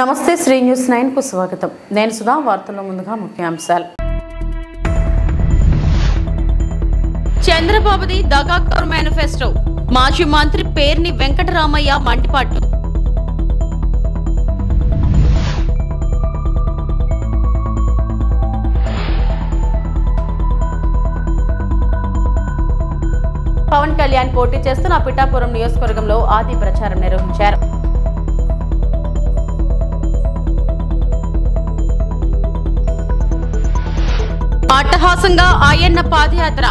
నమస్తే శ్రీ న్యూస్ 9 కు స్వాగతం. నేను సుధా. వార్తల్లో ముందుగా ముఖ్యాంశాలు. చంద్రబాబుది దగాకోర్ మేనిఫెస్టో. మాజీ మంత్రి పేర్ని వెంకటరామయ్య మండిపాటు. పవన్ కళ్యాణ్ పోటీ చేస్తున్న పిఠాపురం నియోజకవర్గంలో ఆది ప్రచారం నిర్వహించారు. అట్టహాసంగా ఆయన్న పాదయాత్ర.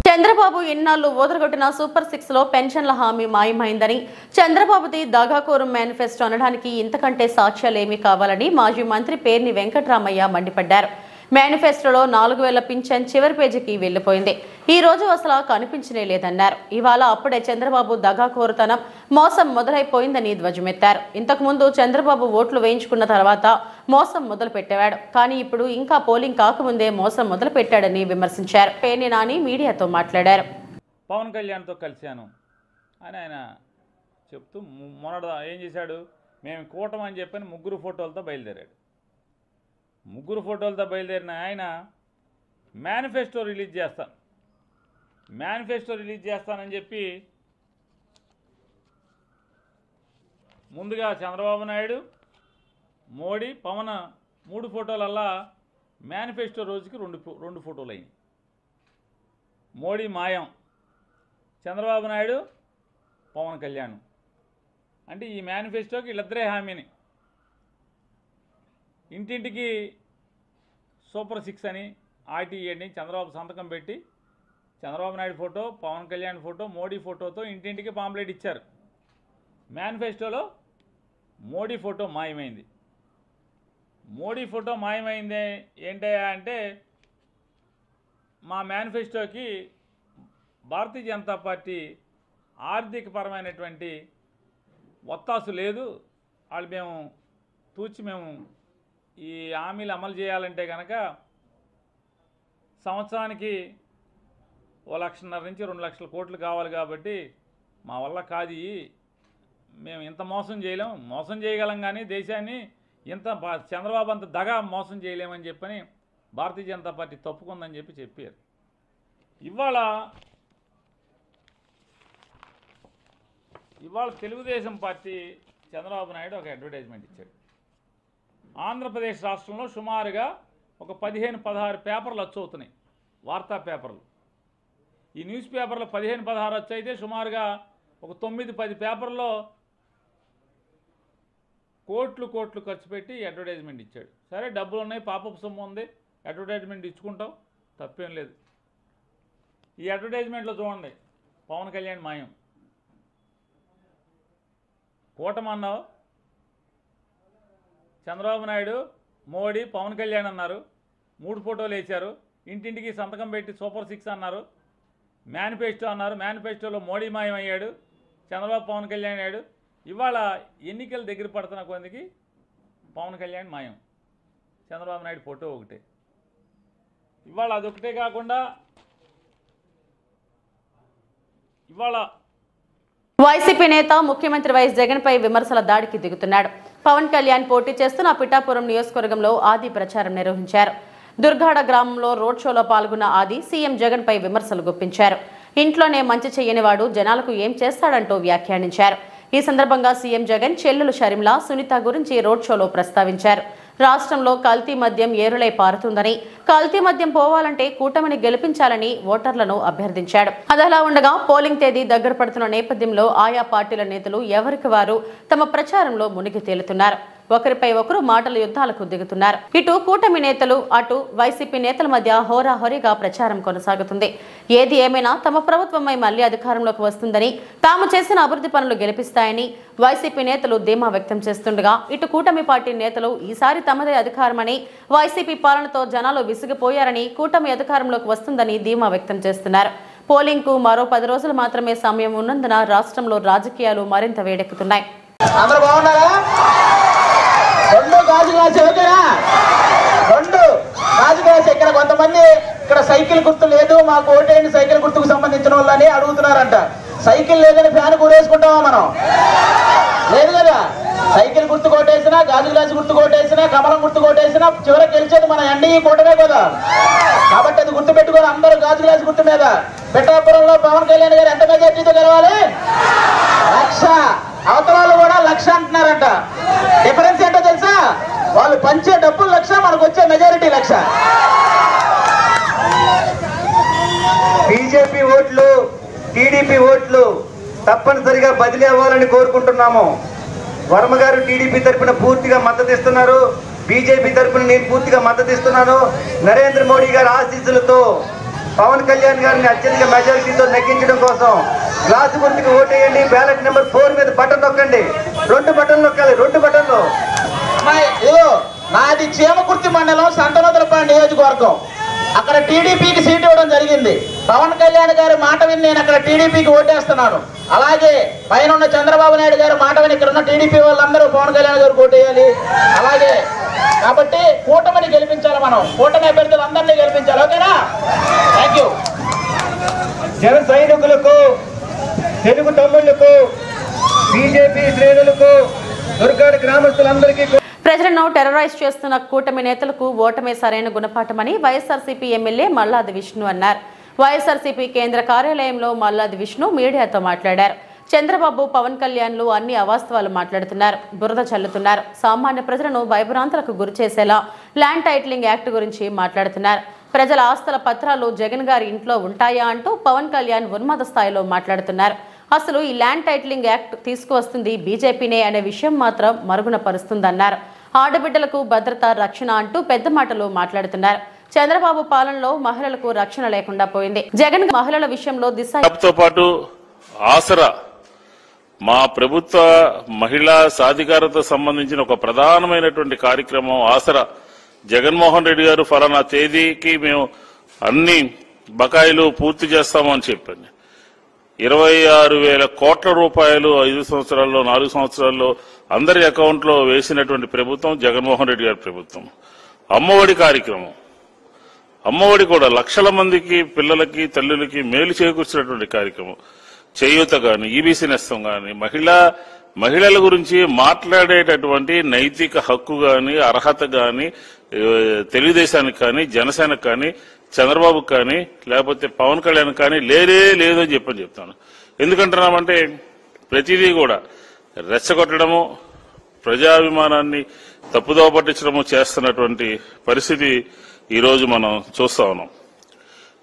చంద్రబాబు ఇన్నాళ్లు ఓదరగొట్టిన సూపర్ 6 లో పెన్షన్ల హామీ మాయమైందని, చంద్రబాబుది దగాకోరు మేనిఫెస్టో అనడానికి ఇంతకంటే సాక్ష్యాలేమీ కావాలని మాజీ మంత్రి పేర్ని వెంకటరామయ్య మండిపడ్డారు. మేనిఫెస్టోలో 4000 పింఛన్ చివరి పేజీకి వెళ్లిపోయింది. ఈ రోజు అసలు కనిపించనే లేదన్నారు. ఇవాళ అప్పుడే చంద్రబాబు దగాకోరుతనం, మోసం మొదలైపోయిందని ధ్వజమెత్తారు. ఇంతకు ముందు చంద్రబాబు ఓట్లు వేయించుకున్న తర్వాత మోసం మొదలు పెట్టేవాడు, కానీ ఇప్పుడు ఇంకా పోలింగ్ కాకముందే మోసం మొదలు పెట్టాడని విమర్శించారు. పేర్ని నాని మీడియాతో మాట్లాడారు. పవన్ కళ్యాణ్తో కలిశాను అని ఆయన చెప్తూ మొన్నట ఏం చేశాడు, మేము కూటమి అని చెప్పని ముగ్గురు ఫోటోలతో బయలుదేరాడు. ముగ్గురు ఫోటోలతో బయలుదేరిన ఆయన మేనిఫెస్టో రిలీజ్ చేస్తానని చెప్పి ముందుగా చంద్రబాబు నాయుడు, మోడీ, పవన్ 3 ఫోటోలల్లా మేనిఫెస్టో రోజుకి రెండు ఫోటోలు అయినాయి. మోడీ మాయం, చంద్రబాబు నాయుడు, పవన్ కళ్యాణ్. అంటే ఈ మేనిఫెస్టోకి వీళ్ళిద్దరే హామీని. ఇంటింటికి సూపర్ 6 అని, ఆర్టీఈ అని చంద్రబాబు సంతకం పెట్టి చంద్రబాబు నాయుడు ఫోటో, పవన్ కళ్యాణ్ ఫోటో, మోడీ ఫోటోతో ఇంటింటికి పాంప్లెట్ ఇచ్చారు. మేనిఫెస్టోలో మోడీ ఫోటో మాయమైంది. మోడీ ఫోటో మాయమైంది ఏంటయ్యా అంటే, మా మేనిఫెస్టోకి భారతీయ జనతా పార్టీ ఆర్థికపరమైనటువంటి ఒత్తాసు లేదు. వాళ్ళు మేము ఈ హామీలు అమలు చేయాలంటే కనుక సంవత్సరానికి 1,50,000 నుంచి 2 లక్షల కోట్లు కావాలి, కాబట్టి మా వల్ల కాదు, మేము ఇంత మోసం చేయలేము. మోసం చేయగలం కానీ దేశాన్ని ఇంత చంద్రబాబు అంత దగా మోసం చేయలేమని చెప్పని భారతీయ జనతా పార్టీ తప్పుకుందని చెప్పారు. ఇవాళ తెలుగుదేశం పార్టీ చంద్రబాబు నాయుడు ఒక అడ్వర్టైజ్మెంట్ ఇచ్చాడు. ఆంధ్రప్రదేశ్ రాష్ట్రంలో సుమారుగా ఒక 15-16 పేపర్లు వచ్చవుతున్నాయి, వార్తా పేపర్లు. ఈ న్యూస్ పేపర్లో 15-16 వచ్చైతే సుమారుగా ఒక 9-10 పేపర్లో కోట్లు ఖర్చు పెట్టి అడ్వర్టైజ్మెంట్ ఇచ్చాడు. సరే, డబ్బులు ఉన్నాయి, పాపపు సొమ్ము ఉంది, అడ్వర్టైజ్మెంట్ ఇచ్చుకుంటాం, తప్పేం లేదు. ఈ అడ్వర్టైజ్మెంట్లో చూడండి, పవన్ కళ్యాణ్ మాయం. కూటమి అన్నావు, చంద్రబాబు నాయుడు, మోడీ, పవన్ కళ్యాణ్ అన్నారు, 3 ఫోటోలు వేశారు. ఇంటింటికి సంతకం పెట్టి సూపర్ 6 అన్నారు. మేనిఫెస్టో అన్నారు, మేనిఫెస్టోలో మోడీ మాయం అయ్యాడు, చంద్రబాబు, పవన్ కళ్యాణ్ అయ్యాడు. ఇవాళ ఎన్నికలు దగ్గర పడుతున్న కొందికి పవన్ కళ్యాణ్ మాయం, చంద్రబాబు నాయుడు ఫోటో ఒకటే. ఇవాళ అదొకటే కాకుండా ఇవాళ వైసీపీ నేత ముఖ్యమంత్రి వైఎస్ జగన్ పై విమర్శల దాడికి దిగుతున్నాడు. పవన్ కళ్యాణ్ పోటీ చేస్తున్న పిఠాపురం నియోజకవర్గంలో ఆది ప్రచారం నిర్వహించారు. దుర్గాడ గ్రామంలో రోడ్ షోలో పాల్గొన్న ఆది సీఎం జగన్ పై విమర్శలు గుప్పించారు. ఇంట్లోనే మంచి చేయని వాడు జనాలకు ఏం చేస్తాడంటూ వ్యాఖ్యానించారు. ఈ సందర్భంగా సీఎం జగన్ చెల్లెలు షర్మిల, సునీత గురించి రోడ్ షోలో ప్రస్తావించారు. రాష్ట్రంలో కల్తీ మద్యం ఏరులై పారుతుందని, కల్తీ మద్యం పోవాలంటే కూటమిని గెలిపించాలని ఓటర్లను అభ్యర్థించాడు. అదలా ఉండగా పోలింగ్ తేదీ దగ్గర పడుతున్న నేపథ్యంలో ఆయా పార్టీల నేతలు ఎవరికి వారు తమ ప్రచారంలో మునిగి తేలుతున్నారు. ఒకరిపై ఒకరు మాటల యుద్ధాలకు దిగుతున్నారు. ఇటు కూటమి నేతలు, అటు వైసీపీ నేతల మధ్య హోరాహోరీగా ప్రచారం కొనసాగుతుంది. ఏది ఏమైనా తమ ప్రభుత్వమై మళ్లీ అధికారంలోకి వస్తుందని, తాము చేసిన అభివృద్ధి పనులు గెలిపిస్తాయని వైసీపీ నేతలు ధీమా వ్యక్తం చేస్తుండగా, ఇటు కూటమి పార్టీ నేతలు ఈసారి తమదే అధికారమని, వైసీపీ పాలనతో జనాలు విసిగిపోయారని, కూటమి అధికారంలోకి వస్తుందని ధీమా వ్యక్తం చేస్తున్నారు. పోలింగ్ కు మరో 10 రోజులు మాత్రమే సమయం ఉన్నందున రాష్ట్రంలో రాజకీయాలు మరింత వేడెక్కుతున్నాయి. రెండు గాజు గ్లాస్ ఓకేనా? రెండు గాజు గ్లాస్ ఇక్కడ కొంతమంది ఇక్కడ సైకిల్ గుర్తు లేదు, మాకు ఓటేయండి సైకిల్ గుర్తుకు సంబంధించిన వాళ్ళని అడుగుతున్నారంట. సైకిల్ లేదని ఫ్యాన్ కూరేసుకుంటామా మనం? లేదు కదా. సైకిల్ గుర్తు కొట్టేసినా, గాజు గ్లాసు గుర్తు కొట్టేసినా, కమలం గుర్తు కొట్టేసినా చివరికి గెలిచేది మన ఎన్డీఏ కూటమే కదా. కాబట్టి అది గుర్తు పెట్టుకొని అందరూ గాజు గ్లాసు గుర్తు మీద. పిఠాపురంలో పవన్ కళ్యాణ్ గారు ఎంత మెజార్టీతో గెలవాలి? 1,00,000. అవతరాలు కూడా 1,00,000 అంటున్నారంట. డిఫరెన్స్ ఏంటో తెలుసా? వాళ్ళు పంచే డబ్బులు 1,00,000, మనకు వచ్చే మెజారిటీ 1,00,000. బీజేపీ ఓట్లు, టీడీపీ ఓట్లు తప్పనిసరిగా బదిలీ అవ్వాలని కోరుకుంటున్నాము. వర్మ గారు టీడీపీ తరఫున పూర్తిగా మద్దతు ఇస్తున్నారు, బీజేపీ తరఫున నేను పూర్తిగా మద్దతు ఇస్తున్నాను. నరేంద్ర మోడీ గారి ఆశీస్సులతో పవన్ కళ్యాణ్ గారిని అత్యధిక మెజారిటీతో నెగ్గించడం కోసం గ్లాసు గుర్తుకు ఓటేయండి. బ్యాలెట్ నెంబర్ 4 మీద బటన్ నొక్కండి. 2 బటన్లు నొక్కాలి, 2 బటన్లు. నాది చీమకుర్తి మండలం, సంతనోదలపాడు నియోజకవర్గం. అక్కడ టీడీపీకి సీట్ ఇవ్వడం జరిగింది. పవన్ కళ్యాణ్ గారి మాట విని నేను అక్కడ టీడీపీకి ఓటేస్తున్నాను. అలాగే పైన ఉన్న చంద్రబాబు నాయుడు గారు మాట విని ఇక్కడ ఉన్న టీడీపీ వాళ్ళందరూ పవన్ కళ్యాణ్ గారు ఓటేయాలి. అలాగే కాబట్టి కూటమిని గెలిపించాలి, మనం కూటమి అభ్యర్థులు అందరినీ గెలిపించాలి. ఓకేనా? Thank you. జన సైనికులకు, తెలుగు తమ్ముళ్లకు, బీజేపీ శ్రేణులకు, దుర్గాడ గ్రామస్తులందరికీ ప్రజలను టెర్రరైజ్ చేస్తున్న కూటమి నేతలకు ఓటమే సరైన గుణపాఠమని వైఎస్ఆర్సీపీ ఎమ్మెల్యే మల్లాది విష్ణు అన్నారు. వైఎస్ఆర్సీపీ కేంద్ర కార్యాలయంలో మల్లాది విష్ణు మీడియాతో మాట్లాడారు. చంద్రబాబు, పవన్ కళ్యాణ్లు అన్ని అవాస్తవాలు మాట్లాడుతున్నారు, బురద చల్లుతున్నారు, సామాన్య ప్రజలను భయభ్రాంతులకు గురి చేసేలా ల్యాండ్ టైటిలింగ్ యాక్ట్ గురించి మాట్లాడుతున్నారు. ప్రజల ఆస్తుల పత్రాలు జగన్ గారి ఇంట్లో ఉంటాయా అంటూ పవన్ కళ్యాణ్ ఉన్మాద స్థాయిలో మాట్లాడుతున్నారు. అసలు ఈ ల్యాండ్ టైటిలింగ్ యాక్ట్ తీసుకువస్తుంది బీజేపీనే అనే విషయం మాత్రం మరుగున పరుస్తుందన్నారు. ఆడబిడ్డలకు భద్రత, రక్షణ అంటూ పెద్ద మాటలు మాట్లాడుతున్నారు. చంద్రబాబు పాలనలో మహిళలకు రక్షణ లేకుండా పోయింది. జగన్ మహిళల విషయంలో దిశతో పాటు ఆసరా మా ప్రభుత్వ మహిళా సాధికారత సంబంధించిన ఒక ప్రధానమైనటువంటి కార్యక్రమం ఆసరా. జగన్మోహన్ రెడ్డి గారు ఫలానా తేదీకి మేము అన్ని బకాయిలు పూర్తి చేస్తామని చెప్పండి. 26,000 కోట్ల రూపాయలు 5 సంవత్సరాల్లో, 4 సంవత్సరాల్లో అందరి అకౌంట్లో వేసినటువంటి ప్రభుత్వం జగన్మోహన్ రెడ్డి గారి ప్రభుత్వం. అమ్మఒడి కార్యక్రమం, అమ్మఒడి కూడా లక్షల మందికి పిల్లలకి, తల్లులకి మేలు చేకూర్చినటువంటి కార్యక్రమం. చేయూత గాని, ఈబీసీ నేస్తం గాని, మహిళల గురించి మాట్లాడేటటువంటి నైతిక హక్కు గాని, అర్హత గాని తెలుగుదేశానికి కానీ, జనసేనకు కానీ, చంద్రబాబుకు కానీ, లేకపోతే పవన్ కళ్యాణ్ కానీ లేదు అని చెప్తాను. ఎందుకంటున్నామంటే ప్రతిదీ కూడా రెచ్చగొట్టడము, ప్రజాభిమానాన్ని తప్పుదోవ పట్టించడము చేస్తున్నటువంటి పరిస్థితి ఈరోజు మనం చూస్తా ఉన్నాం.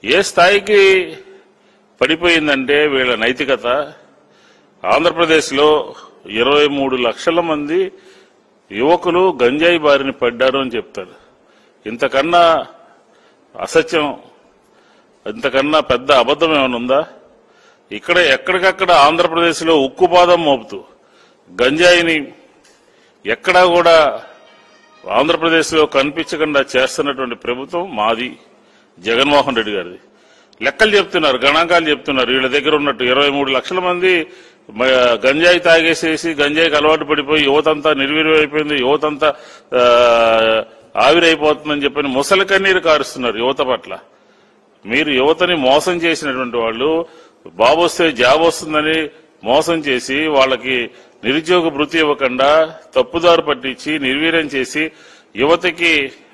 ఏ స్థాయికి పడిపోయిందంటే వీళ్ళ నైతికత. ఆంధ్రప్రదేశ్లో 23 లక్షల మంది యువకులు గంజాయి బారిన పడ్డారు అని చెప్తారు. ఇంతకన్నా అసత్యం, ఇంతకన్నా పెద్ద అబద్ధం ఏమైనా ఉందా? ఎక్కడికక్కడ ఆంధ్రప్రదేశ్లో ఉక్కుపాదం మోపుతూ గంజాయిని ఎక్కడా కూడా ఆంధ్రప్రదేశ్లో కనిపించకుండా చేస్తున్నటువంటి ప్రభుత్వం మాది, జగన్మోహన్ రెడ్డి గారిది. లెక్కలు చెప్తున్నారు, గణాంకాలు చెప్తున్నారు. వీళ్ళ దగ్గర ఉన్నట్టు 23 లక్షల మంది గంజాయి తాగేసేసి గంజాయికి అలవాటు పడిపోయి యువతంతా నిర్వీర్యమైపోయింది, యువతంతా ఆవిరైపోతుందని చెప్పని ముసలి కన్నీరు కారుస్తున్నారు యువత పట్ల. మీరు యువతని మోసం చేసినటువంటి వాళ్ళు, బాబు వస్తే జాబ్ వస్తుందని మోసం చేసి వాళ్ళకి నిరుద్యోగ భృతి ఇవ్వకుండా తప్పుదారు పట్టించి నిర్వీర్యం చేసి యువతకి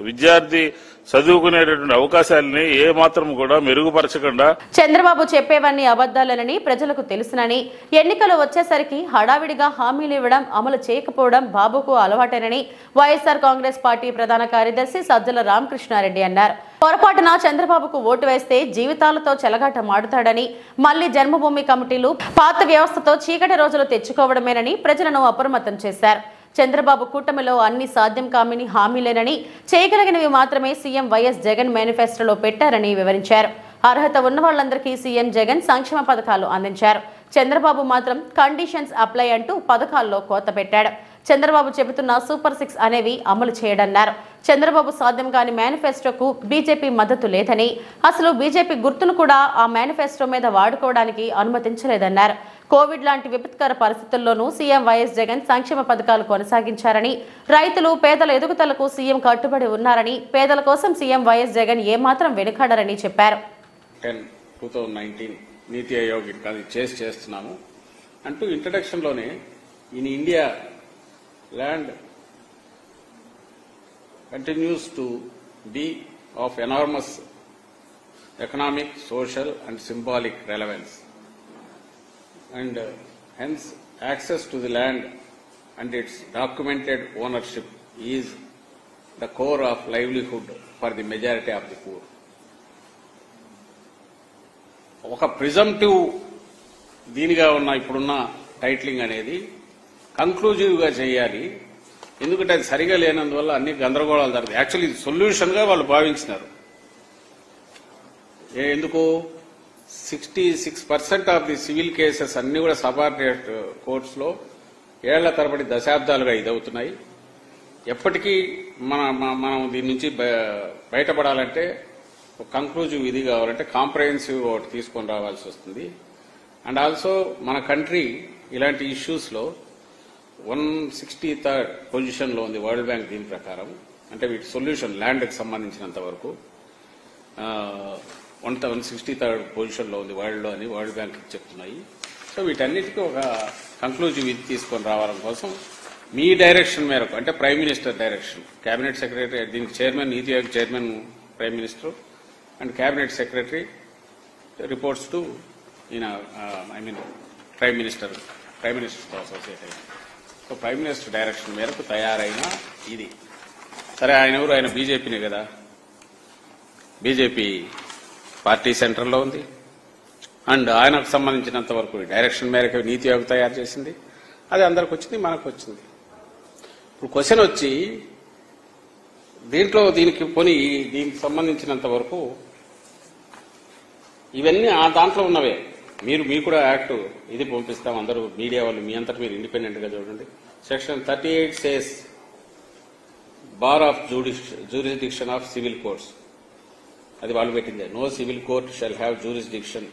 విద్యార్థి చదువుకునేటటువంటి అవకాశాలని ఏ మాత్రం కూడా మెరుగుపరచకుండా చంద్రబాబు చెప్పేవన్నీ అబద్దాలనని ప్రజలకు తెలుసునని, ఎన్నికలు వచ్చేసరికి హడావిడిగా హామీలు ఇవ్వడం, అమలు చేయకపోవడం బాబుకు అలవాటేనని వైఎస్ఆర్ కాంగ్రెస్ పార్టీ ప్రధాన కార్యదర్శి సజ్జల రామకృష్ణారెడ్డి అన్నారు. పొరపాటున చంద్రబాబుకు ఓటు వేస్తే జీవితాలతో చెలగాట మాడుతాడని, మళ్లీ జన్మభూమి కమిటీలు పాత వ్యవస్థతో చీకటి రోజులు తెచ్చుకోవడమేనని ప్రజలను అప్రమత్తం చేశారు. చంద్రబాబు కూటమిలో అన్ని సాధ్యం కామిని హామీలేనని, చేయగలిగినవి మాత్రమే సీఎం వైఎస్ జగన్ మేనిఫెస్టోలో పెట్టారని వివరించారు. అర్హత ఉన్న వాళ్లందరికీ సీఎం జగన్ సంక్షేమ పథకాలు అందించారు. చంద్రబాబు మాత్రం కండిషన్స్ అప్లై అంటూ పథకాల్లో కోత పెట్టాడు. చంద్రబాబు చెబుతున్న సూపర్ 6 అనేవి అమలు చేయడన్నారు. చంద్రబాబు సాధ్యం కాని మేనిఫెస్టోకు బీజేపీ మద్దతు లేదని, అసలు బీజేపీ గుర్తును కూడా ఆ మేనిఫెస్టో మీద వాడుకోవడానికి అనుమతించలేదన్నారు. కోవిడ్ లాంటి విపత్కర పరిస్థితుల్లోనూ సీఎం వైఎస్ జగన్ సంక్షేమ పథకాలు కొనసాగించారని, రైతులు పేదల ఎదుగుదలకు సీఎం కట్టుబడి ఉన్నారని, పేదల కోసం సీఎం వైఎస్ జగన్ ఏమాత్రం వెనుకాడరని చెప్పారు. 2019 నీతి ఆయోగ్ అది చేస్తున్నాము అంటూ ఇంట్రడక్షన్లోనే in India land continues to be of enormous economic, social and symbolic relevance, and hence access to the land and its documented ownership is the core of livelihood for the majority of the poor. ఒక presumptive దీనిగా ఉన్న ఇప్పుడున్న titling అనేది కంక్లూజివ్గా చేయాలి. ఎందుకంటే అది సరిగా లేనందువల్ల అన్ని గందరగోళాలు జరుగుతాయి. యాక్చువల్లీ సొల్యూషన్గా వాళ్ళు భావించినారు. ఎందుకు 66% ఆఫ్ ది సివిల్ కేసెస్ అన్ని కూడా సబార్డినేట్ కోర్ట్స్లో ఏళ్ల తరబడి దశాబ్దాలుగా ఇదవుతున్నాయి. ఎప్పటికీ మనం దీని నుంచి బయటపడాలంటే ఒక కంక్లూజివ్ ఇది కావాలంటే కాంప్రహెన్సివ్ ఒకటి తీసుకొని రావాల్సి వస్తుంది. అండ్ ఆల్సో మన కంట్రీ ఇలాంటి ఇష్యూస్లో 163rd పొజిషన్లో ఉంది వరల్డ్ బ్యాంక్ దీని ప్రకారం. అంటే వీటి సొల్యూషన్ ల్యాండ్కి సంబంధించినంత వరకు 163rd పొజిషన్లో ఉంది వరల్డ్లో అని వరల్డ్ బ్యాంక్ చెప్తున్నాయి. సో వీటన్నిటికీ ఒక కంక్లూజివ్ ఇది తీసుకొని రావడం కోసం మీ డైరెక్షన్ మేరకు, అంటే prime minister direction, cabinet secretary, దీనికి chairman, NITI Aayog chairman prime minister and cabinet secretary reports to prime మినిస్టర్తో అసోసియేట్ అయ్యింది. సో ప్రైమ్ మినిస్టర్ డైరెక్షన్ మేరకు తయారైన ఇది. సరే, ఆయన బీజేపీనే కదా, బీజేపీ పార్టీ సెంటర్లో ఉంది. అండ్ ఆయనకు సంబంధించినంత వరకు డైరెక్షన్ మేరకు నీతి ఆయోగ్ తయారు చేసింది. అది అందరికి వచ్చింది, మనకు వచ్చింది. ఇప్పుడు క్వశ్చన్ వచ్చి దీనికి సంబంధించినంత వరకు ఇవన్నీ ఆ దాంట్లో ఉన్నవే. మీకు కూడా యాక్ట్ ఇది పంపిస్తాం, అందరూ మీడియా వాళ్ళు మీ అంతటా మీరు ఇండిపెండెంట్ గా చూడండి. Section 38 says bar of jurisdiction of civil courts, అది వాళ్ళు పెట్టిందే. No civil court shall have jurisdiction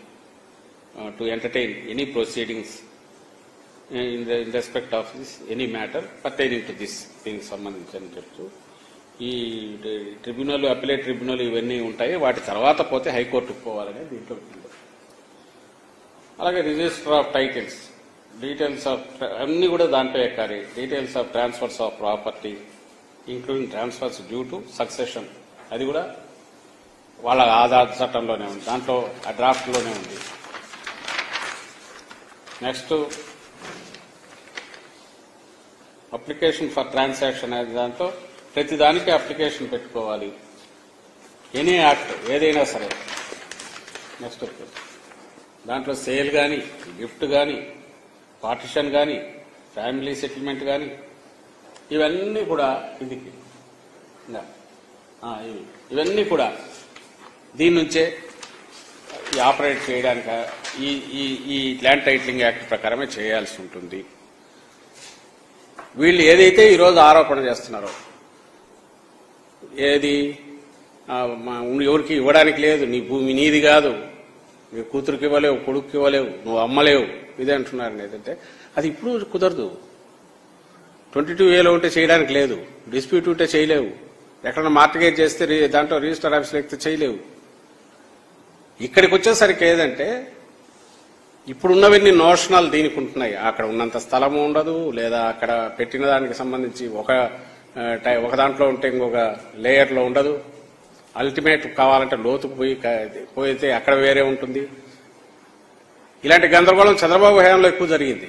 to entertain any proceedings in respect of this any matter pertaining to this, దీనికి సంబంధించి అని చెప్తూ ఈ ట్రిబ్యునల్, అపిలేట్ ట్రిబ్యునల్ ఇవన్నీ ఉంటాయి. వాటి తర్వాత పోతే హైకోర్టుకు పోవాలని దీంట్లో పెట్టింది. అలాగే register of titles, details of అన్ని కూడా దాంట్లో ఎక్కాలి. Details of transfers of property including transfers due to succession, అది కూడా వాళ్ళ ఆధార్ చట్టంలోనే ఉంది, దాంట్లో ఆ డ్రాఫ్ట్లోనే ఉంది. నెక్స్ట్ అప్లికేషన్ ఫర్ ట్రాన్సాక్షన్ అనే దాంట్లో ప్రతిదానికి అప్లికేషన్ పెట్టుకోవాలి. ఎనీ యాక్ట్ ఏదైనా సరే. నెక్స్ట్ దాంట్లో సేల్ కానీ, గిఫ్ట్ కానీ, పార్టిషన్ కానీ, ఫ్యామిలీ సెటిల్మెంట్ కానీ, ఇవన్నీ కూడా ఇవన్నీ కూడా దీని నుంచే ఆపరేట్ చేయడానికి ఈ ల్యాండ్ టైటిలింగ్ యాక్ట్ ప్రకారమే చేయాల్సి ఉంటుంది. వీళ్ళు ఏదైతే ఈరోజు ఆరోపణ చేస్తున్నారో, ఏది ఎవరికి ఇవ్వడానికి లేదు, నీ భూమి నీది కాదు, నీ కూతురికి ఇవ్వలేవు, కొడుకుకి ఇవ్వలేవు, నువ్వు అమ్మలేవు, ఇదే అంటున్నారు. ఏదంటే అది ఇప్పుడు కుదరదు. 22A ఉంటే చేయడానికి లేదు, డిస్ప్యూట్ ఉంటే చేయలేవు, ఎక్కడన్నా మార్టిగేజ్ చేస్తే దాంట్లో రిజిస్టర్ ఆఫీస్లో ఎక్కితే చేయలేవు. ఇక్కడికి వచ్చేసరికి ఏదంటే ఇప్పుడున్నవన్నీ నోషనల్ దీనికి ఉంటున్నాయి. అక్కడ ఉన్నంత స్థలము ఉండదు, లేదా అక్కడ పెట్టిన దానికి సంబంధించి ఒక దాంట్లో ఉంటే ఇంకొక లేయర్లో ఉండదు. అల్టిమేట్ కావాలంటే లోతుకు పోయితే అక్కడ వేరే ఉంటుంది. ఇలాంటి గందరగోళం చంద్రబాబు హయాంలో ఎక్కువ జరిగింది.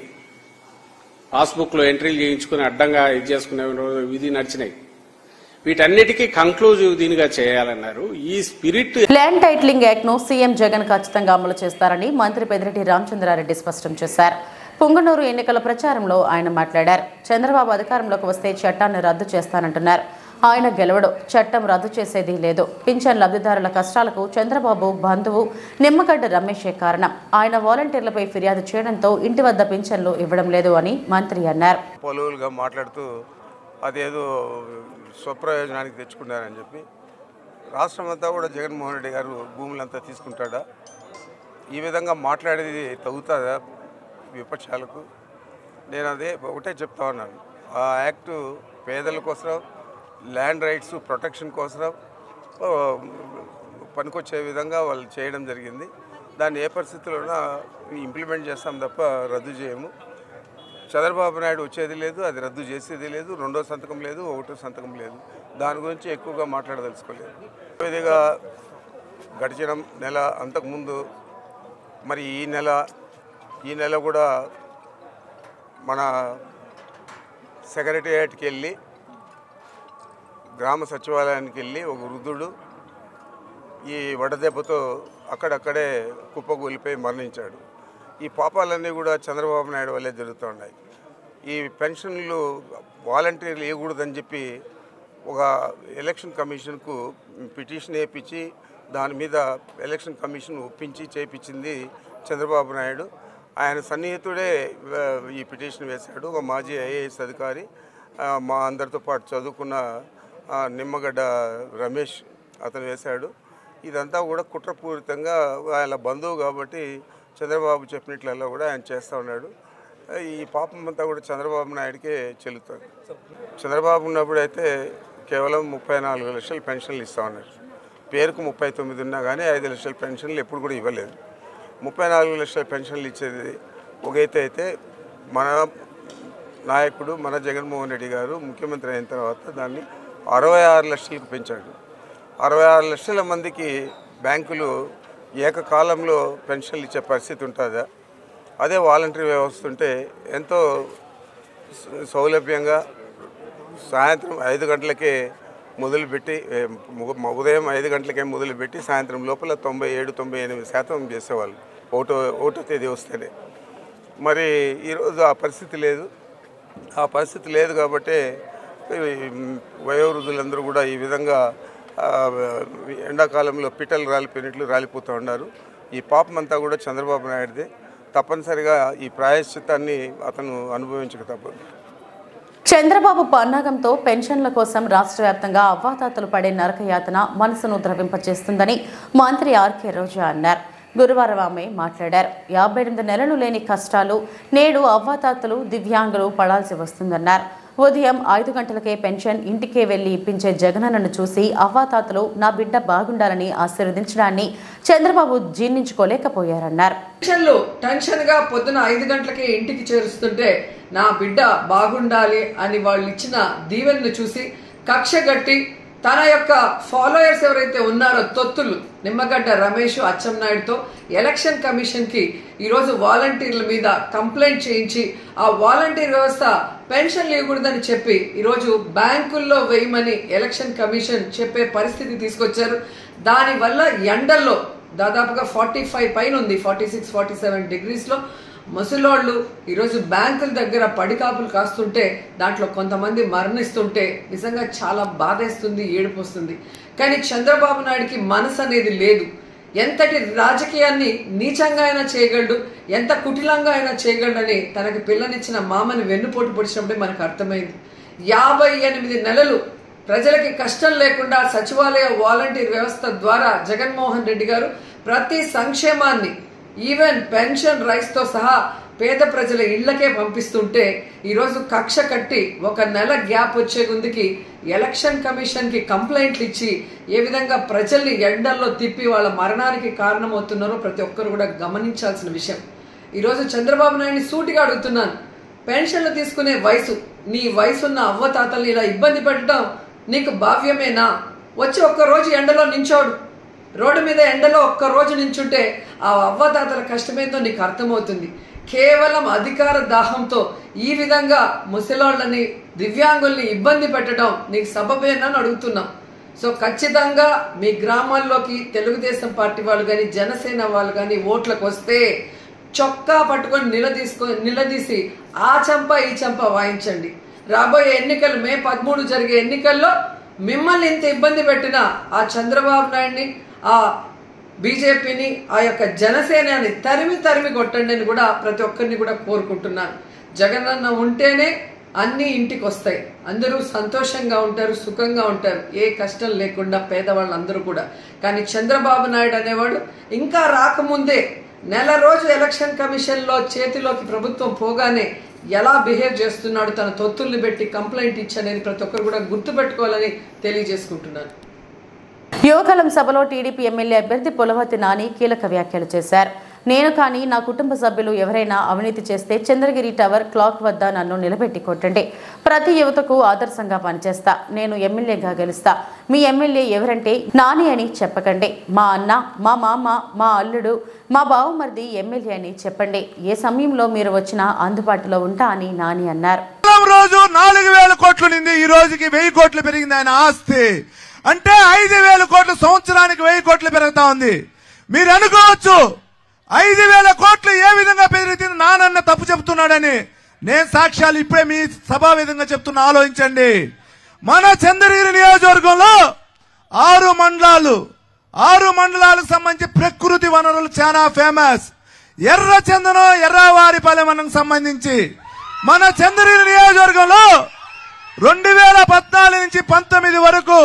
పాస్బుక్ లో ఎంట్రీలు చేయించుకుని అడ్డంగా ఇది చేసుకునే విధి నడిచినాయి. వీటన్నిటికీ కంక్లూజివ్ దీనిగా చేయాలన్నారు. ఈ స్పిరిట్ ల్యాండ్ టైటిలింగ్ యాక్ట్ ను సీఎం జగన్ ఖచ్చితంగా అమలు చేస్తారని మంత్రి పెద్దిరెడ్డి రామచంద్రారెడ్డి స్పష్టం చేశారు. పుంగనూరు ఎన్నికల ప్రచారంలో ఆయన మాట్లాడారు. చంద్రబాబు అధికారంలోకి వస్తే చట్టాన్ని రద్దు చేస్తానంటున్నారు. ఆయన గెలవడు, చట్టం రద్దు చేసేది లేదు. పింఛన్ లబ్ధిదారుల కష్టాలకు చంద్రబాబు బంధువు నిమ్మగడ్డ రమేషే కారణం. ఆయన వాలంటీర్లపై ఫిర్యాదు చేయడంతో ఇంటి వద్ద పింఛన్లు ఇవ్వడం లేదు అని మంత్రి అన్నారు. పొలువులుగా మాట్లాడుతూ అదేదో స్వప్రయోజనానికి తెచ్చుకున్నారని చెప్పి రాష్ట్రం అంతా కూడా జగన్మోహన్ రెడ్డి గారు భూములంతా తీసుకుంటాడా? ఈ విధంగా మాట్లాడేది తగ్గుతుందా? విపక్షాలకు నేను అదే ఒకటే చెప్తా ఉన్నాను. ఆ యాక్టు పేదల కోసం, ల్యాండ్ రైట్స్ ప్రొటెక్షన్ కోసం పనికొచ్చే విధంగా వాళ్ళు చేయడం జరిగింది. దాన్ని ఏ పరిస్థితుల్లోనా ఇంప్లిమెంట్ చేస్తాం తప్ప రద్దు చేయము. చంద్రబాబు నాయుడు వచ్చేది లేదు, అది రద్దు చేసేది లేదు, రెండో సంతకం లేదు, ఒకటో సంతకం లేదు. దాని గురించి ఎక్కువగా మాట్లాడదలుచుకోలేదు. ఇదిగా గడిచిన నెల అంతకుముందు మరి ఈ నెల కూడా మన సెక్రటేరియట్కి వెళ్ళి గ్రామ సచివాలయానికి వెళ్ళి ఒక వృద్ధుడు ఈ వడదెబ్బతో అక్కడక్కడే కుప్పకూలిపోయి మరణించాడు. ఈ పాపాలన్నీ కూడా చంద్రబాబు నాయుడు వల్లే జరుగుతున్నాయి. ఈ పెన్షన్లు వాలంటీర్లు ఇవ్వకూడదని చెప్పి ఒక ఎలక్షన్ కమిషన్కు పిటిషన్ వేయించి దాని మీద ఎలక్షన్ కమిషన్ ఒప్పించి చేయించింది చంద్రబాబు నాయుడు. ఆయన సన్నిహితుడే ఈ పిటిషన్ వేశాడు. ఒక మాజీ ఐఏఎస్ అధికారి, మా అందరితో పాటు చదువుకున్న నిమ్మగడ్డ రమేష్ అతను వేశాడు. ఇదంతా కూడా కుట్రపూరితంగా ఆయన బంధువు కాబట్టి చంద్రబాబు చెప్పినట్లలో కూడా ఆయన చేస్తూ ఉన్నాడు. ఈ పాపం అంతా కూడా చంద్రబాబు నాయుడికే చెల్లుతుంది. చంద్రబాబు ఉన్నప్పుడైతే కేవలం 34 లక్షల పెన్షన్లు ఇస్తూ ఉన్నారు. పేరుకు 39 ఉన్నా కానీ 5 లక్షల పెన్షన్లు ఎప్పుడు కూడా ఇవ్వలేదు. 34 లక్షల పెన్షన్లు ఇచ్చేది ఒక అయితే మన నాయకుడు మన జగన్మోహన్ రెడ్డి గారు ముఖ్యమంత్రి అయిన తర్వాత దాన్ని 66 లక్షలకు పెంచాడు. 66 లక్షల మందికి బ్యాంకులు ఏకకాలంలో పెన్షన్లు ఇచ్చే పరిస్థితి ఉంటుందా? అదే వాలంటరీ వ్యవస్థ ఉంటే ఎంతో సౌలభ్యంగా సాయంత్రం 5 గంటలకే మొదలుపెట్టి ఉదయం 5 గంటలకే మొదలుపెట్టి సాయంత్రం లోపల 97-98% చేసేవాళ్ళు ఒకటో తేదీ వస్తేనే. మరి ఈరోజు ఆ పరిస్థితి లేదు కాబట్టి వయోవృద్ధులందరూ కూడా ఈ విధంగా ఎండాకాలంలో పిట్టలు రాలిపోయినట్లు రాలిపోతూ ఉన్నారు. ఈ పాపం అంతా కూడా చంద్రబాబు నాయుడుదే. తప్పనిసరిగా ఈ ప్రాయశ్చిత్తాన్ని అతను అనుభవించక తప్పదు. చంద్రబాబు పన్నాగంతో పెన్షన్ల కోసం రాష్ట్ర వ్యాప్తంగా అవ్వాతాతలు పడే నరకయాతన మనసును ద్రవింపచేస్తుందని మంత్రి ఆర్కే రోజా అన్నారు. గురువారం ఆమె మాట్లాడారు. 58 నెలలు లేని కష్టాలు నేడు అవ్వాతాతలు దివ్యాంగులు పడాల్సి వస్తుందన్నారు. ఉదయం 5 గంటలకే పెన్షన్ ఇంటికే వెళ్లి ఇప్పించే జగనన్నను చూసి అవ్వాతాతలు నా బిడ్డ బాగుండాలని ఆశీర్వదించడాన్ని చంద్రబాబు జీర్ణించుకోలేకపోయారన్నారు. పెన్షన్లు టెన్షన్ గా పొద్దున 5 గంటలకే ఇంటికి చేరుస్తుంటే నా బిడ్డ బాగుండాలి అని వాళ్ళు ఇచ్చిన దీవెనను చూసి కక్షగట్టి తన యొక్క ఫాలోయర్స్ ఎవరైతే ఉన్నారో తొత్తులు నిమ్మగడ్డ రమేష్ అచ్చెన్నాయుడుతో ఎలక్షన్ కమిషన్ కి ఈరోజు వాలంటీర్ల మీద కంప్లైంట్ చేయించి ఆ వాలంటీర్ వ్యవస్థ పెన్షన్లు ఇవ్వకూడదని చెప్పి ఈరోజు బ్యాంకుల్లో వేయమని ఎలక్షన్ కమిషన్ చెప్పే పరిస్థితి తీసుకొచ్చారు. దానివల్ల ఎండల్లో దాదాపుగా 45 పైన ఉంది, 46-47 డిగ్రీస్ లో ముసలోళ్ళు ఈరోజు బ్యాంకుల దగ్గర పడికాపులు కాస్తుంటే దాంట్లో కొంతమంది మరణిస్తుంటే నిజంగా చాలా బాధేస్తుంది, ఏడుపు వస్తుంది. కానీ చంద్రబాబు నాయుడికి మనసు అనేది లేదు. ఎంతటి రాజకీయాన్ని నీచంగా అయినా చేయగలడు, ఎంత కుటిలంగా అయినా చేయగలడని తనకి పిల్లనిచ్చిన మామని వెన్నుపోటు పొడిచినప్పుడే మనకు అర్థమైంది. 58 నెలలు ప్రజలకి కష్టం లేకుండా సచివాలయ వాలంటీర్ వ్యవస్థ ద్వారా జగన్మోహన్ రెడ్డి గారు ప్రతి సంక్షేమాన్ని ఈవెన్ పెన్షన్ రైస్ తో సహా పేద ప్రజల ఇళ్లకే పంపిస్తుంటే ఈరోజు కక్ష కట్టి 1 నెల గ్యాప్ వచ్చే ముందుకి ఎలక్షన్ కమిషన్ కి కంప్లైంట్లు ఇచ్చి ఏ విధంగా ప్రజల్ని ఎండల్లో తిప్పి వాళ్ళ మరణానికి కారణమవుతున్నారో ప్రతి ఒక్కరు కూడా గమనించాల్సిన విషయం. ఈరోజు చంద్రబాబు నాయుడిని సూటిగా అడుగుతున్నాను, పెన్షన్లు తీసుకునే వయసు, నీ వయసున్న అవ్వతాతల్ని ఇలా ఇబ్బంది పెట్టడం నీకు భావ్యమేనా? వచ్చి 1 రోజు ఎండలో నించోడు, రోడ్డు మీద ఎండలో 1 రోజు నించుంటే ఆ అవ్వదాతల కష్టమేందో నీకు అర్థమవుతుంది. కేవలం అధికార దాహంతో ఈ విధంగా ముసలోళ్ళని దివ్యాంగుల్ని ఇబ్బంది పెట్టడం నీకు సబబేనా అని అడుగుతున్నాం. సో ఖచ్చితంగా మీ గ్రామాల్లోకి తెలుగుదేశం పార్టీ వాళ్ళు కానీ జనసేన వాళ్ళు కానీ ఓట్లకు వస్తే చొక్కా పట్టుకొని నిలదీసి ఆ చంప ఈ చంప వాయించండి. రాబోయే ఎన్నికలు మే 13 జరిగే ఎన్నికల్లో మిమ్మల్ని ఇంత ఇబ్బంది పెట్టిన ఆ చంద్రబాబు నాయుడిని, ఆ బీజేపీని, ఆ యొక్క జనసేనని తరిమి కొట్టండి అని కూడా ప్రతి ఒక్కరిని కూడా కోరుకుంటున్నాను. జగనన్న ఉంటేనే అన్ని ఇంటికి వస్తాయి, అందరూ సంతోషంగా ఉంటారు, సుఖంగా ఉంటారు, ఏ కష్టం లేకుండా పేదవాళ్ళందరూ కూడా. కానీ చంద్రబాబు నాయుడు అనేవాడు ఇంకా రాకముందే నెల రోజు ఎలక్షన్ కమిషన్లో చేతిలోకి ప్రభుత్వం పోగానే ఎలా బిహేవ్ చేస్తున్నాడు, తన తొత్తుల్ని పెట్టి కంప్లైంట్ ఇచ్చనేది ప్రతి ఒక్కరు కూడా గుర్తుపెట్టుకోవాలని తెలియజేసుకుంటున్నాను. యువగళం సభలో టీడీపీ ఎమ్మెల్యే అభ్యర్థి పులవర్తి నాని కీలక వ్యాఖ్యలు చేశారు. నేను కానీ నా కుటుంబ సభ్యులు ఎవరైనా అవినీతి చేస్తే చంద్రగిరి టవర్ క్లాక్ వద్ద నన్ను నిలబెట్టి కొట్టండి. ప్రతి యువతకు ఆదర్శంగా పనిచేస్తా. నేను ఎమ్మెల్యేగా గెలుస్తా. మీ ఎమ్మెల్యే ఎవరంటే నాని అని చెప్పకండి. మా అన్న, మా మామ, మా అల్లుడు, మా బావమరిది ఎమ్మెల్యే అని చెప్పండి. ఏ సమయంలో మీరు వచ్చినా అందుబాటులో ఉంటా అని నాని అన్నారు. రోజు 4000 కోట్లు నింది, ఈ రోజుకి 1000 కోట్లు పెరిగింది ఆయన ఆస్తి. అంటే 5000 కోట్లు సంవత్సరానికి 1000 కోట్లు పెరుగుతా ఉంది. మీరు అనుకోవచ్చు 5000 కోట్లు ఏ విధంగా పెరిగింది, నానన్న తప్పు చెప్తున్నాడని. నేను సాక్ష్యాలు ఇప్పుడే మీ సభా విధంగా చెప్తున్నా, ఆలోచించండి. మన చంద్రగిరి నియోజకవర్గంలో 6 మండలాలకు సంబంధించి ప్రకృతి వనరులు చాలా ఫేమస్. ఎర్రచందనం, ఎర్రవారిపాలెం సంబంధించి మన చంద్రగిరి నియోజకవర్గంలో 2014 నుంచి 19 వరకు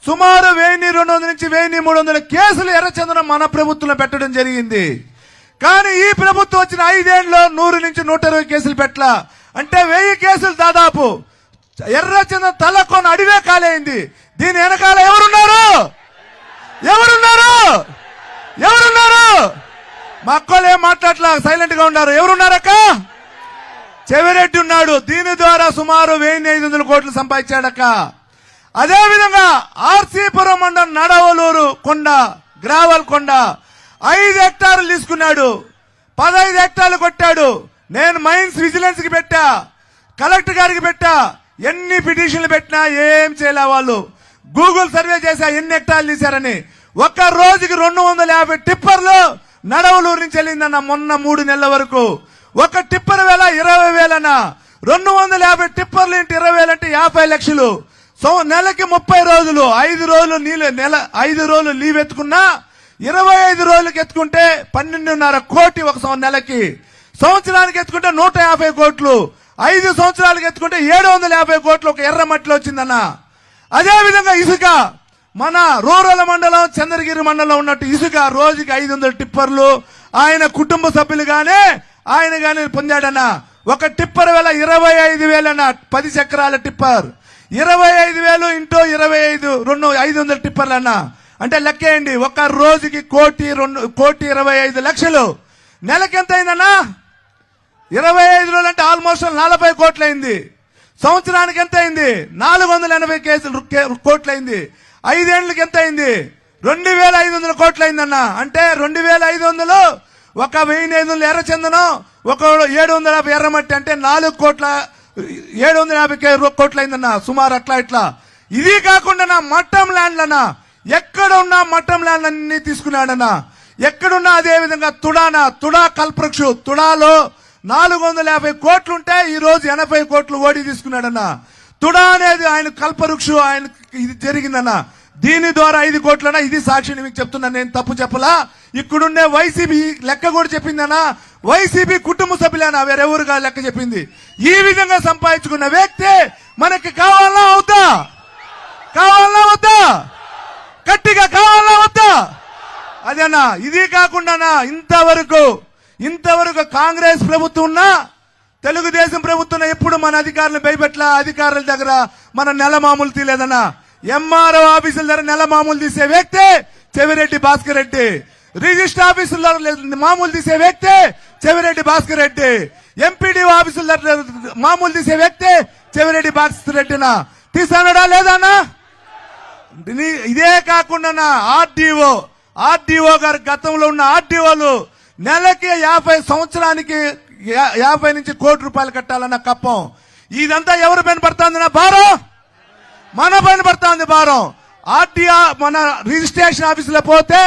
సుమారు 1200 నుంచి 1300 కేసులు ఎర్రచందనం మన ప్రభుత్వంలో పెట్టడం జరిగింది. కానీ ఈ ప్రభుత్వం వచ్చిన 5 ఏళ్లలో 100 నుంచి 120 కేసులు పెట్టలా. అంటే 1000 కేసులు దాదాపు. ఎర్రచందనం తలకొని అడివే కాలేయింది. దీని వెనకాల ఎవరున్నారు? మా అక్కలు ఏం మాట్లాడలా, సైలెంట్ గా ఉన్నారు. ఎవరున్నారక్క? చెవిరెడ్డి ఉన్నాడు. దీని ద్వారా సుమారు 1500 కోట్లు సంపాదించాడక్క. అదేవిధంగా ఆర్సీపురం మండలం నడవలూరు కొండ, గ్రావల్ కొండ 5 హెక్టార్లు తీసుకున్నాడు. 15 హెక్టార్లు కొట్టాడు. నేను మైన్స్ విజిలెన్స్ కి పెట్టా, కలెక్టర్ గారికి పెట్టా. ఎన్ని పిటిషన్లు పెట్టినా ఏం చేయలే వాళ్ళు. గూగుల్ సర్వే చేశా ఎన్ని హెక్టార్లు తీశారని. ఒక్క రోజుకి 250 టిప్పర్లు నడవలూరు నుంచి వెళ్ళిందన్న మొన్న 3 నెలల వరకు. ఒక టిప్పర్ వేల 20,000 అన్న. 250 టిప్పర్లు ఇంటి 20,000 అంటే 50 లక్షలు. నెలకి 30 రోజులు, 5 రోజులు 5 రోజులు లీవ్ ఎత్తుకున్నా 25 రోజులకి ఎత్తుకుంటే 12.5 కోటి ఒక నెలకి. సంవత్సరానికి ఎత్తుకుంటే 150 కోట్లు. 5 సంవత్సరాలకు ఎత్తుకుంటే 750 కోట్లు ఒక ఎర్రమట్టిలో వచ్చిందన్న. అదేవిధంగా ఇసుక, మన రూరల్ మండలం చంద్రగిరి మండలం ఉన్నట్టు ఇసుక రోజుకి 500 టిప్పర్లు ఆయన కుటుంబ సభ్యులు ఆయన గానీ పొందాడన్న. ఒక టిప్పర్ వేల 25,000 అన్న. 10 చక్రాల టిప్పర్ 25,000 ఇంటూ 25 500 టిప్పర్లు అన్న. అంటే లెక్కేయండి, ఒక రోజుకి 1,25,00,000. నెలకి ఎంత అయిందన్నా? 25 రోజులు అంటే ఆల్మోస్ట్ 40 కోట్లు అయింది. సంవత్సరానికి ఎంత అయింది? 480 కోట్లు అయింది. 5 ఏళ్ళకి ఎంత అయింది? 2,500 కోట్లు అయిందన్న. అంటే 2,500 ఒక 1,500 ఎర్రచందనం, ఒక 750 ఎర్రమట్టి, అంటే 4,750 కోట్లు అయిందన్న సుమారు. అట్లా ఇట్లా. ఇది కాకుండా మట్టం ల్యాండ్లన్నా, ఎక్కడ ఉన్న మట్టం ల్యాండ్ అన్ని తీసుకున్నాడన్నా. ఎక్కడున్నా అదే విధంగా తుడా కల్పవృక్షు, తుడాలో 450 కోట్లుంటే ఈ రోజు 80 కోట్లు ఓడి తీసుకున్నాడన్న. తుడా అనేది ఆయన కల్పవృక్షు, ఆయన ఇది జరిగిందన్న. దీని ద్వారా 5 కోట్లన్నా. ఇది సాక్షిని మీకు చెప్తున్నా, నేను తప్పు చెప్పలా. ఇక్కడుండే వైసీపీ లెక్క కూడా చెప్పిందన్నా. వైసీపీ కుటుంబ సభ్యులేనా, వేరెవరుగా లెక్క చెప్పింది. ఈ విధంగా సంపాదించుకున్న వ్యక్తి మనకి కావాలా అవుతా? గట్టిగా కావాలా వద్దా? అదేనా. ఇది కాకుండా ఇంతవరకు కాంగ్రెస్ ప్రభుత్వం ఉన్నా, తెలుగుదేశం ప్రభుత్వం ఎప్పుడు మన అధికారులు భయపెట్ల. అధికారుల దగ్గర మన నెల మామూలు తీలేదన్నా. ఎంఆర్ఓ ఆఫీసుల దగ్గర నెల మామూలు తీసే వ్యక్తి చెవిరెడ్డి భాస్కర్ రెడ్డి. రిజిస్టర్ ఆఫీసుల మామూలు తీసే వ్యక్తి చెవిరెడ్డి భాస్కర్ రెడ్డి. ఎంపీడీఓ ఆఫీసుల దగ్గర మామూలు తీసే వ్యక్తి చెవిరెడ్డి భాస్కర్ రెడ్డినా. తీసానడా లేదన్నా? ఇదే కాకుండా ఆర్డీఓ గారు, గతంలో ఉన్న ఆర్డీఓలు నెలకి 50 సంవత్సరానికి 50 నుంచి కోటి రూపాయలు కట్టాలన్న కప్పం. ఇదంతా ఎవరు పైన పడుతుంది? భారం మన పైన పడుతుంది భారం. ఆర్డీఓ మన రిజిస్ట్రేషన్ ఆఫీసులో పోతే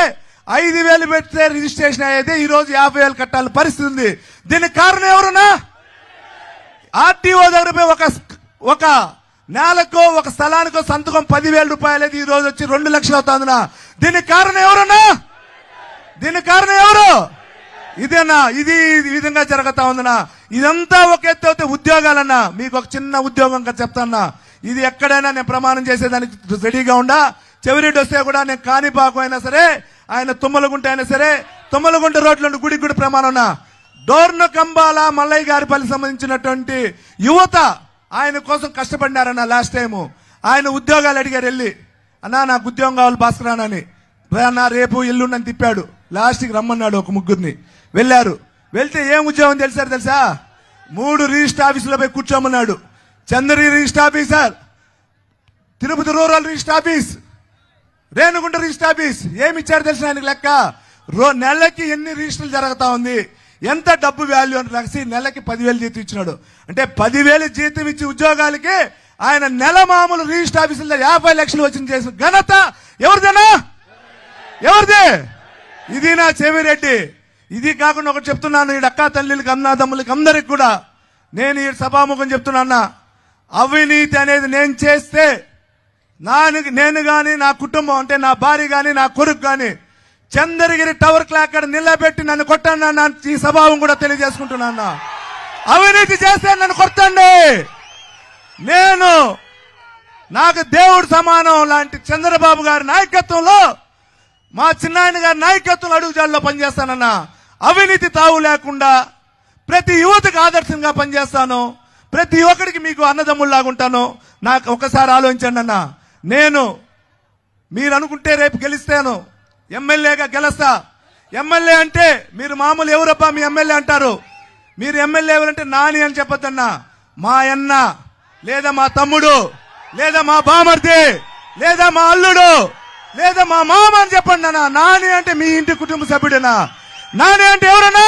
5,000 పెడితే రిజిస్ట్రేషన్ అయ్యేది, ఈ రోజు 50,000 కట్టాలి పరిస్థితి ఉంది. దీనికి కారణం ఎవరున్నా? ఆర్డీఓ దగ్గర పోయి ఒక నేలకు ఒక స్థలానికి సంతకం 10,000 రూపాయలు, ఈ రోజు వచ్చి 2 లక్షలు అవుతుందినా. దీనికి కారణం ఎవరున్నా? ఎవరు? ఇదేనా? ఇది ఈ విధంగా జరుగుతా ఉందన్నా. ఇదంతా ఒక ఎత్తు అయితే ఉద్యోగాలన్నా. మీకు ఒక చిన్న ఉద్యోగం చెప్తాన్నా. ఇది ఎక్కడైనా నేను ప్రమాణం చేసేదానికి రెడీగా ఉండా. చెవిరెడ్డి వస్తే కూడా నేను కాణిపాకు అయినా సరే, ఆయన తుమ్మలగుంట అయినా సరే, తుమ్మలగుంట రోడ్లో గుడి గుడి ప్రమాణం డోర్నకంబాల మల్లయ్య గారిపల్లి సంబంధించినటువంటి యువత ఆయన కోసం కష్టపడినారన్న. లాస్ట్ టైము ఆయన ఉద్యోగాలు అడిగారు వెళ్ళి, అన్నా నాకు ఉద్యోగం కావాలి భాస్కరానని. అన్న రేపు ఎల్లుండని తిప్పాడు. లాస్ట్కి రమ్మన్నాడు ఒక ముగ్గురిని. వెళ్ళారు. వెళ్తే ఏం ఉద్యోగం తెలుసా 3 రిజిస్టర్ ఆఫీసులో పోయి కూర్చోమన్నాడు. Chandri register officer, Tirupati rural register office, Renigunta register office. ఏమి ఇచ్చారు తెలిసిన ఆయనకు లెక్క. నెలకి ఎన్ని రిజిస్టర్లు జరుగుతా ఉంది, ఎంత డబ్బు వాల్యూ అని రాసి నెలకి 10,000 జీతం ఇచ్చినాడు. అంటే 10,000 జీతం ఇచ్చి ఉద్యోగాలకి ఆయన నెల మామూలు రిజిస్టర్ ఆఫీసులో 50 లక్షలు వచ్చిన చేసిన ఘనత ఎవరిదేనా? ఎవరిదే? ఇది నా చెవిరెడ్డి. ఇది కాకుండా ఒకటి చెప్తున్నాను, ఈ అక్కా తల్లికి అన్నాదమ్ములకి అందరికి కూడా నేను ఈ సభాముఖం చెప్తున్నా, అవినీతి అనేది నేను చేస్తే నేను గాని నా కుటుంబం అంటే నా భార్య గాని నా కొడుకు గాని చంద్రగిరి టవర్ క్లాక్ నిలబెట్టి నన్ను కొట్టండి. ఈ సభావం కూడా తెలియజేసుకుంటున్నా. అవినీతి చేస్తే నన్ను కొట్టండి. నాకు దేవుడు సమానం లాంటి చంద్రబాబు గారి నాయకత్వంలో, మా చిన్నాయన గారి నాయకత్వంలో అడుగుజాల్లో పనిచేస్తానన్నా. అవినీతి తావు లేకుండా ప్రతి యువతకు ఆదర్శంగా పనిచేస్తాను. ప్రతి ఒక్కడికి మీకు అన్నదమ్ముల్లాగా ఉంటాను. నాకు ఒకసారి ఆలోచించండి అన్న. మీరు అనుకుంటే రేపు గెలిస్తాను, ఎమ్మెల్యేగా గెలుస్తా. ఎమ్మెల్యే అంటే మీరు మామూలు ఎవరబ్బా మీ ఎమ్మెల్యే అంటారు. మీరు ఎమ్మెల్యే ఎవరంటే నాని అని చెప్పొద్దన్నా. మా అన్న లేదా మా తమ్ముడు లేదా మా బామర్ది లేదా మా అల్లుడు లేదా మా మామ అని చెప్పండి అన్న. నాని అంటే మీ ఇంటి కుటుంబ సభ్యుడేనా? నాని అంటే ఎవరన్నా?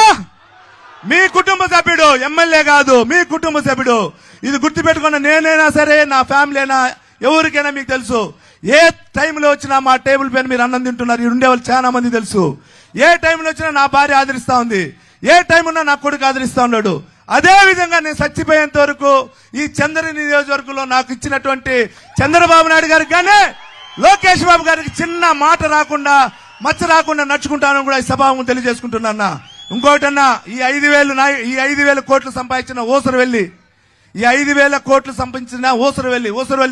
మీ కుటుంబ సభ్యుడు, ఎమ్మెల్యే కాదు, మీ కుటుంబ సభ్యుడు. ఇది గుర్తుపెట్టుకున్న నేనైనా సరే నా ఫ్యామిలీ అయినా ఎవరికైనా మీకు తెలుసు. ఏ టైంలో వచ్చినా మా టేబుల్ పైన మీరు అన్నం తింటున్నారు. ఈ ఉండే వాళ్ళు చాలా మంది తెలుసు. ఏ టైంలో వచ్చినా నా భార్య ఆదరిస్తా ఉంది, ఏ టైం ఉన్నా నా కొడుకు ఆదరిస్తా ఉన్నాడు. అదే విధంగా నేను చచ్చిపోయేంత వరకు ఈ చంద్ర నియోజకవర్గంలో నాకు ఇచ్చినటువంటి చంద్రబాబు నాయుడు గారికి కానీ లోకేష్ బాబు గారికి చిన్న మాట రాకుండా మచ్చ రాకుండా నడుచుకుంటానని కూడా ఈ సభాముఖం తెలియజేసుకుంటున్నా. ఇంకోటన్నా, ఈ 5,000 కోట్లు సంపాదించిన ఊసరవెల్లి, ఈ 5,000 కోట్లు సంపాదించిన ఊసరవెల్లి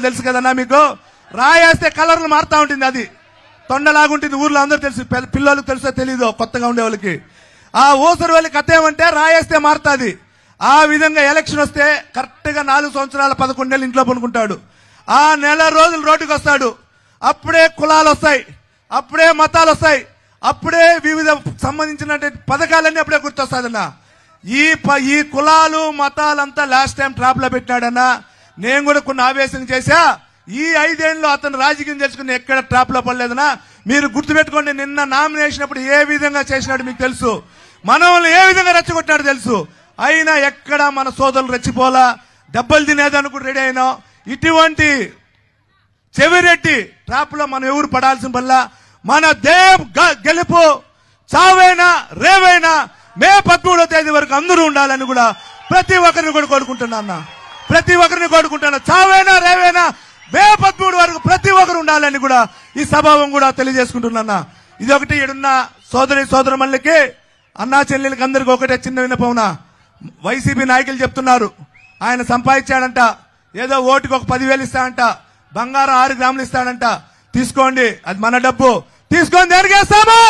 తెలుసు కదన్నా మీకు. రాయేస్తే కలర్లు మారుతా ఉంటుంది. అది తొండలాగుంటుంది. ఊర్లో అందరూ తెలుసు, పిల్లలకు తెలుసో తెలీదు కొత్తగా ఉండే వాళ్ళకి. ఆ ఊసరవెల్లి కథ ఏమంటే రాయేస్తే మారుతుంది. ఆ విధంగా ఎలక్షన్ వస్తే కరెక్ట్ గా 4 సంవత్సరాల 11 నెలలు ఇంట్లో పనుకుంటాడు. ఆ నెల రోజులు రోడ్డుకు వస్తాడు. అప్పుడే కులాలు వస్తాయి, అప్పుడే మతాలు వస్తాయి, అప్పుడే వివిధ సంబంధించిన పథకాలన్నీ అప్పుడే గుర్తొస్తాదన్న. ఈ కులాలు మతాలంతా లాస్ట్ టైం ట్రాప్ లో పెట్టినాడన్నా. నేను కూడా కొన్ని ఆవేశం చేశా. ఈ 5 ఏళ్లలో అతను రాజకీయం తెలుసుకుని ఎక్కడ ట్రాప్ లో పడలేదన్నా. మీరు గుర్తుపెట్టుకోండి, నిన్న నామినేషన్ అప్పుడు ఏ విధంగా చేసినాడు మీకు తెలుసు. మనల్ని ఏ విధంగా రెచ్చగొట్టాడు తెలుసు. అయినా ఎక్కడ మన సోదరులు రెచ్చిపోలా, దెబ్బలు తినేదానికి కూడా రెడీ అయినా. ఇటువంటి చెవిరెడ్డి ట్రాప్ లో మనం ఎవరు పడాల్సిన వల్ల మన గెలుపు చావైనా రేవైనా మే 13వ తేదీ వరకు అందరూ ఉండాలని కూడా ప్రతి ఒక్కరిని కూడా కోరుకుంటున్నా. ప్రతి ఒక్కరిని కోరుకుంటున్నా. చావైనా రేవైనా మే 13 వరకు ప్రతి ఒక్కరు ఉండాలని కూడా ఈ సభావం కూడా తెలియజేసుకుంటున్నా. ఇది ఒకటి. ఈడున్న సోదరుమణులకి అన్నా చెల్లెలకి అందరికి ఒకటే చిన్న విన్నపమున. వైసీపీ నాయకులు చెప్తున్నారు ఆయన సంపాదించాడంట, ఏదో ఓటుకు ఒక 10,000 ఇస్తాడంట, బంగారం 6 గ్రాములు ఇస్తాడంట. తీసుకోండి, అది మన డబ్బు. తీసుకొని దేనికేస్తాము?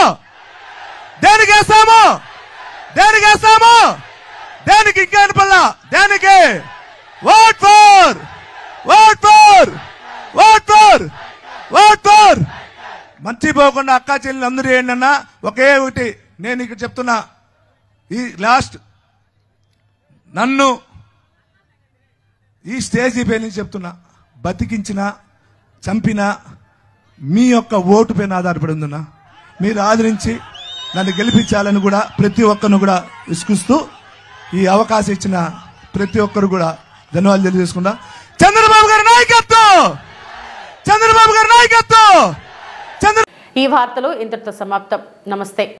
దేనికి ఇంకా పల్లా దేనికి? ఓట్ ఫోర్ మర్చిపోకుండా అక్కా చెల్లెలు అందరూ ఏంటన్నా ఒకే ఒకటి నేను ఇక్కడ చెప్తున్నా. ఈ లాస్ట్ నన్ను ఈ స్టేజీ పై నుంచి చెప్తున్నా, బతికించినా చంపినా మీ యొక్క ఓటు పైన ఆధారపడి ఉందన్నా. మీరు ఆదరించి నన్ను గెలిపించాలని కూడా ప్రతి ఒక్కరిని కూడా విసుకుస్తూ ఈ అవకాశం ఇచ్చిన ప్రతి ఒక్కరు కూడా ధన్యవాదాలు తెలియజేసుకున్నా. చంద్రబాబు గారి నాయకత్వం. ఈ వార్తలు ఇంతటితో సమాప్తం. నమస్తే.